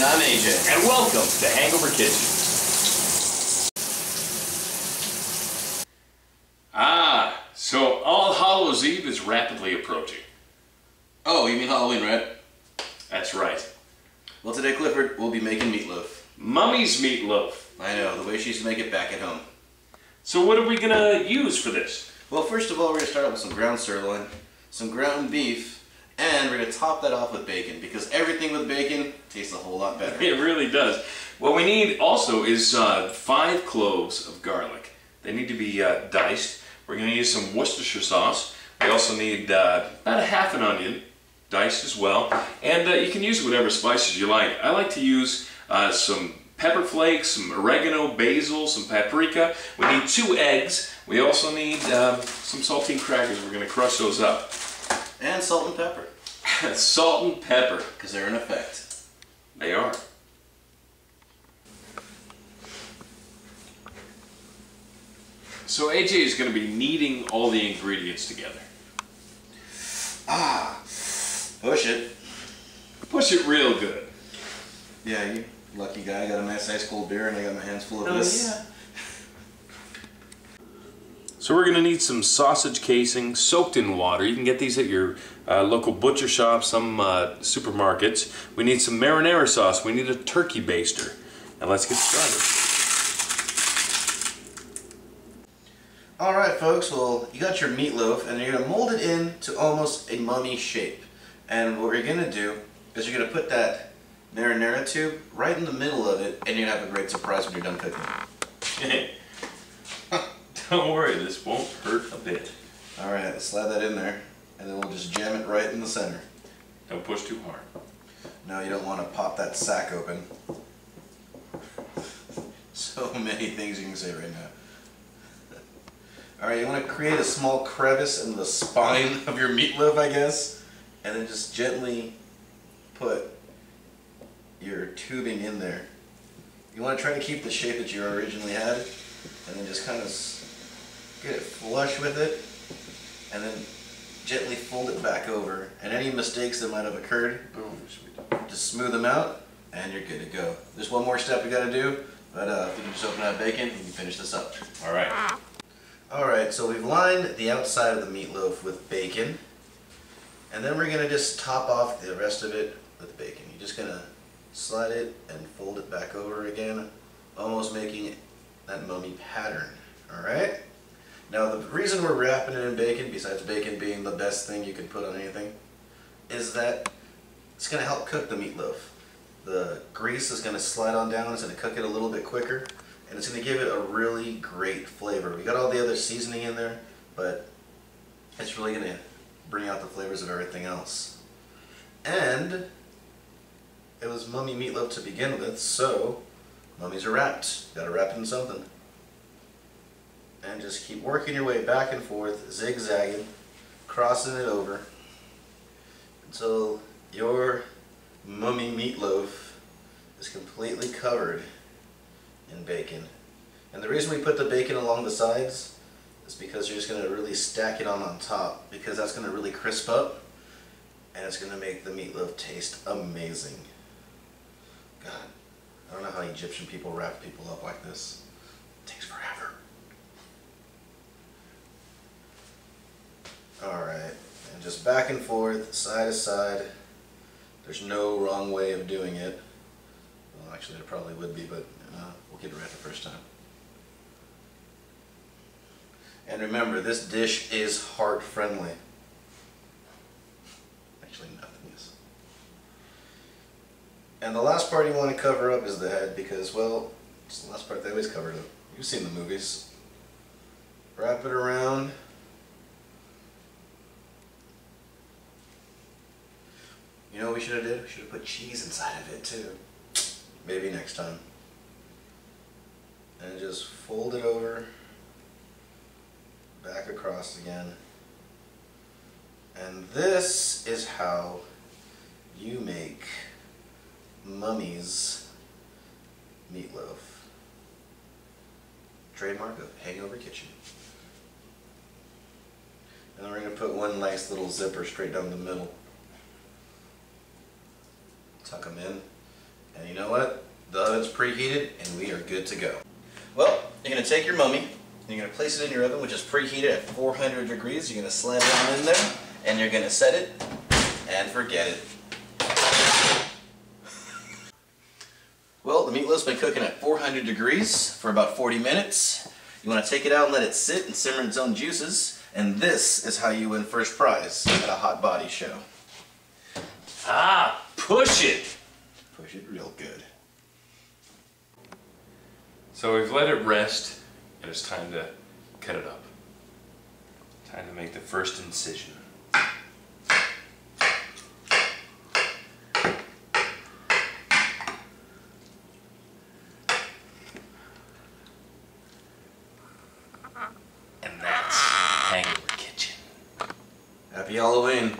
I'm AJ. And welcome to Hangover Kitchen. So All Hallows Eve is rapidly approaching. Oh, you mean Halloween, right? That's right. Well, today, Clifford, we'll be making meatloaf. Mummy's meatloaf. I know, the way she used to make it back at home. So what are we gonna use for this? Well, first of all, we're gonna start out with some ground sirloin, some ground beef, and we're gonna top that off with bacon, because everything with bacon tastes a whole lot better. It really does. What we need also is 5 cloves of garlic. They need to be diced. We're going to use some Worcestershire sauce. We also need about a half an onion, diced as well. And you can use whatever spices you like. I like to use some pepper flakes, some oregano, basil, some paprika. We need 2 eggs. We also need some saltine crackers. We're going to crush those up. And salt and pepper. Salt and pepper. Because they're in effect. They are. So AJ is going to be kneading all the ingredients together. Push it. Push it real good. Yeah, you lucky guy. I got a nice ice cold beer and I got my hands full of this. Yeah. So we're going to need some sausage casing soaked in water. You can get these at your local butcher shop, some supermarkets. We need some marinara sauce. We need a turkey baster. And let's get started. Alright folks, well, you got your meatloaf and you're going to mold it into almost a mummy shape. And what we're going to do is you're going to put that marinara tube right in the middle of it and you're going to have a great surprise when you're done cooking it. Don't worry, this won't hurt a bit. Alright, let's slide that in there and then we'll just jam it right in the center. Don't push too hard. No, you don't want to pop that sack open. So many things you can say right now. Alright, you want to create a small crevice in the spine of your meatloaf, I guess, and then just gently put your tubing in there. You want to try to keep the shape that you originally had, and then just kind of get it flush with it, and then gently fold it back over. And any mistakes that might have occurred, just smooth them out, and you're good to go. There's one more step we got to do, but if you can just open up bacon, you can finish this up. Alright. Alright, so we've lined the outside of the meatloaf with bacon, and then we're going to just top off the rest of it with bacon. You're just going to slide it and fold it back over again, almost making that mummy pattern. Alright? Now the reason we're wrapping it in bacon, besides bacon being the best thing you can put on anything, is that it's going to help cook the meatloaf. The grease is going to slide on down, it's going to cook it a little bit quicker. And it's going to give it a really great flavor. We got all the other seasoning in there, but it's really going to bring out the flavors of everything else. And it was mummy meatloaf to begin with, so mummies are wrapped. Got to wrap it in something. And just keep working your way back and forth, zigzagging, crossing it over, until your mummy meatloaf is completely covered in bacon. And the reason we put the bacon along the sides is because you're just going to really stack it on top, because that's going to really crisp up and it's going to make the meatloaf taste amazing. God, I don't know how Egyptian people wrap people up like this. It takes forever. Alright, and just back and forth, side to side. There's no wrong way of doing it. Well, actually there probably would be, but we'll get it right the first time. And remember, this dish is heart friendly. Actually, nothing is. And the last part you want to cover up is the head, because, well, it's the last part they always cover up. You've seen the movies. Wrap it around. You know what we should have did? We should have put cheese inside of it too. Maybe next time. And just fold it over, back across again. And this is how you make Mummy's meatloaf. Trademark of Hangover Kitchen. And then we're going to put one nice little zipper straight down the middle. Tuck them in. And you know what? The oven's preheated and we are good to go. Well, you're going to take your mummy, and you're going to place it in your oven, which is preheated at 400 degrees. You're going to slide it on in there, and you're going to set it, and forget it. Well, the meatloaf's been cooking at 400 degrees for about 40 minutes. You want to take it out and let it sit and simmer its own juices, and this is how you win first prize at a hot body show. Ah, push it! Push it real good. So we've let it rest, and it's time to cut it up. Time to make the first incision. And that's Hangover Kitchen. Happy Halloween.